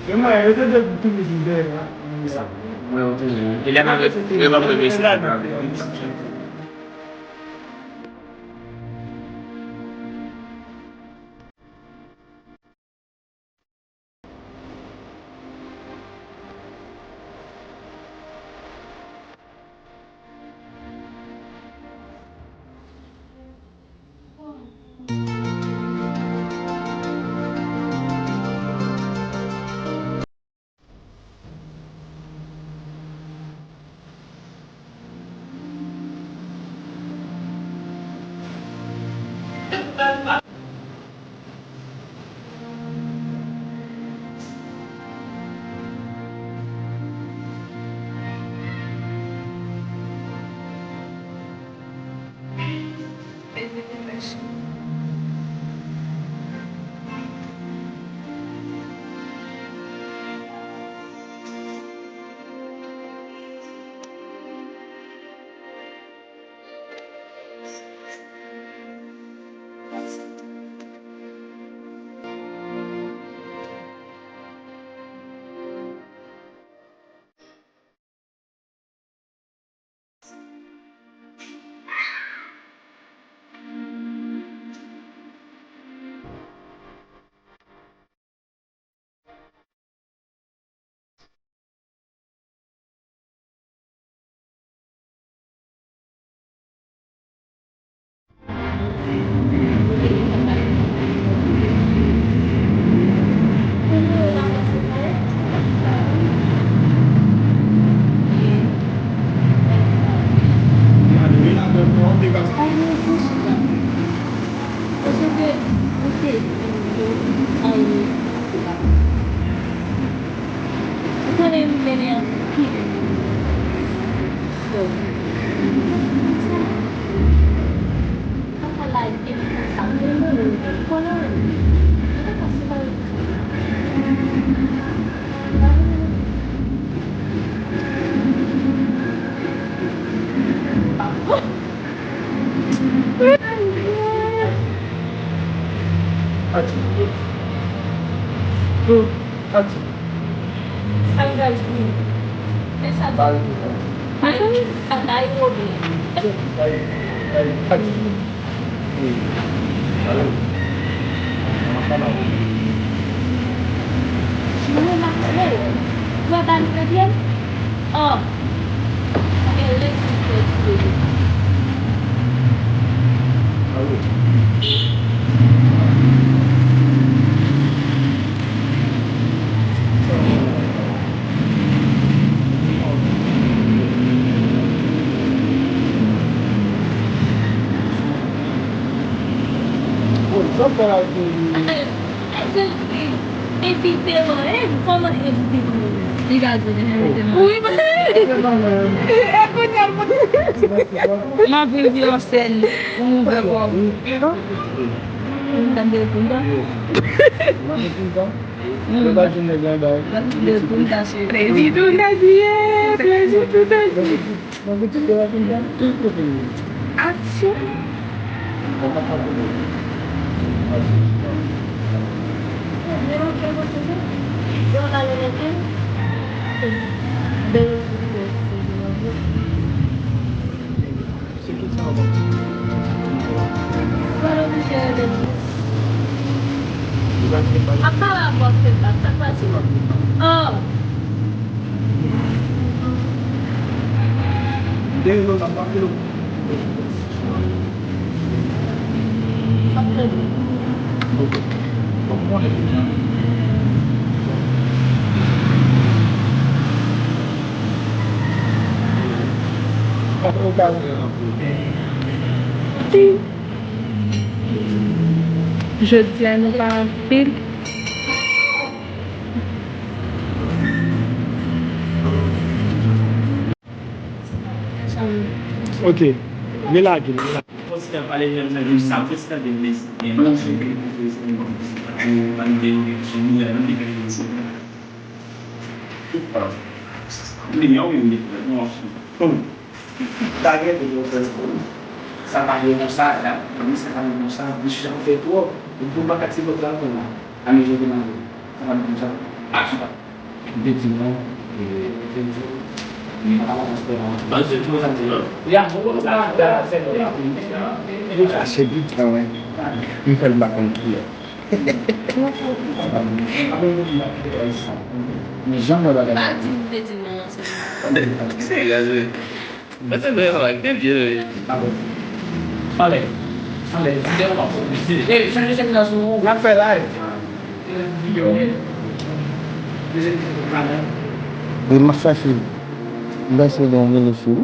Emang itu tuh di sini ya. Ele leva muy bien. Emang itu tuh di sini ya. Ele leva muy bien. Buatan kalian? Oh. Só para que... Esse tema é como esse tema. Obrigado, Ui, mas é uma violência, vergonha. Entendeu? Apa buat kita tak sih? Oh. Dia não tá aquilo. Je tiens par pile. Ok, milagre. Você vai ler na sabe que está dentro desse tema, não sei o que fez o bandeiro de mulher, não tem que dizer. Legal ele, nossa. Tá dentro do outro. Sabe mostrar, né? Isso sabe mostrar, bicho já feito o tudo para que se botar lá. A minha gente não sabe mostrar. Acho que dentro não achei então, hein? Me faz bacana aqui, ó. Me chama da galera. Sei lá, mas você vai falar que tem dinheiro. Falei. Deu uma boa. Ei, deixa eu nós no na Ferrari. Oui, ma frère, il va essayer d'enlever les fous.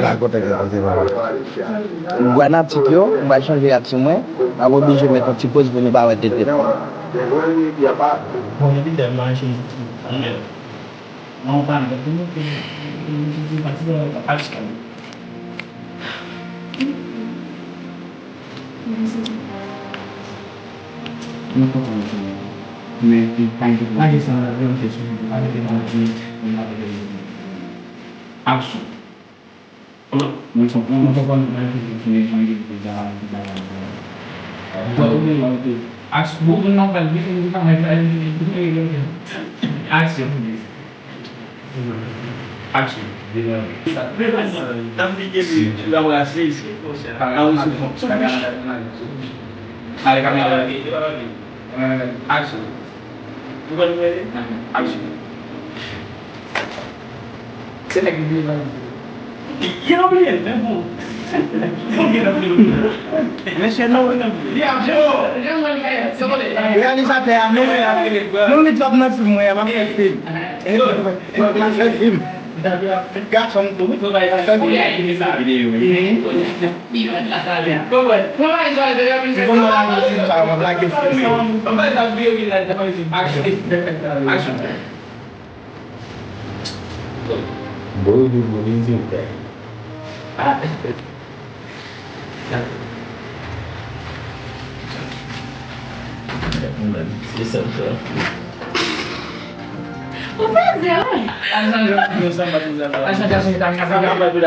La côte est là. Guana un petit peu, on va changer la petite main. Avant de je mettre un petit pause pour ne pas avoir de tête. On évite de manger. Non, pas de partie de la page. Mais pas que ça vraiment quelque chose avec les gens on a des action nous sommes on va pas nous mettre les gens qui déjà action beaucoup non pas lui on va mettre action action tu vas voir c'est ici allez caméra action. Bukan ini. Action. Saya lagi beli mana? Iya beli, demo. Iya beli. Monsieur non. Jangan kayak boleh. Réalisateur, non, mais tu vas me filmer, elle va me faire film. Elle va me faire film. Garçon, tu vas faire vidéo.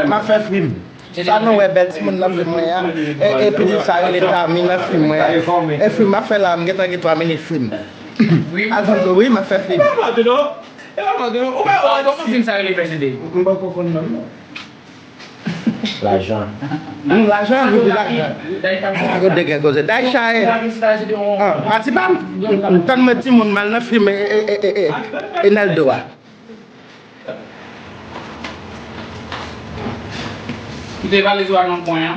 Ma fait film. Ça nous est belle, mon la film et puis ça il est terminé le film. Et film m'a fait là, m'geta qui 3 minutes film. Oui, ma fait film. Comment film ça les précédés? L'argent. L'argent, aku dégg ko day chaye. Ah, si bam. Tan ma ci mun mal na film Enaldo wa. Tu devais les voir en point.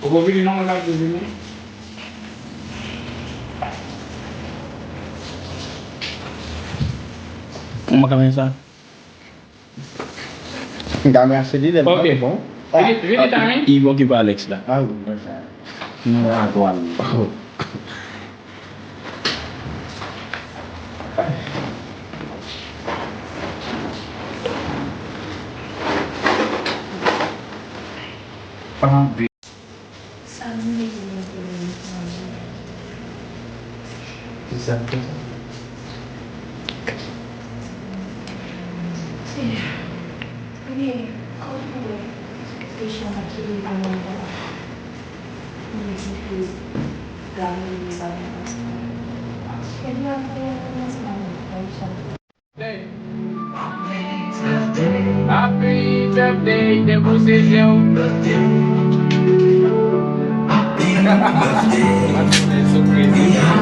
Vous voulez non la cuisine? On va commencer. Enggak ngasih dia. Oke. Bon. Jadi tangan. Ibu ke Alex lah. Ah, Tuan. Paham. Ini kau boleh station lagi di mana mana. Ini sih kami misalnya. Jadi apa yang masih mana? Happy birthday, de você Surpresa.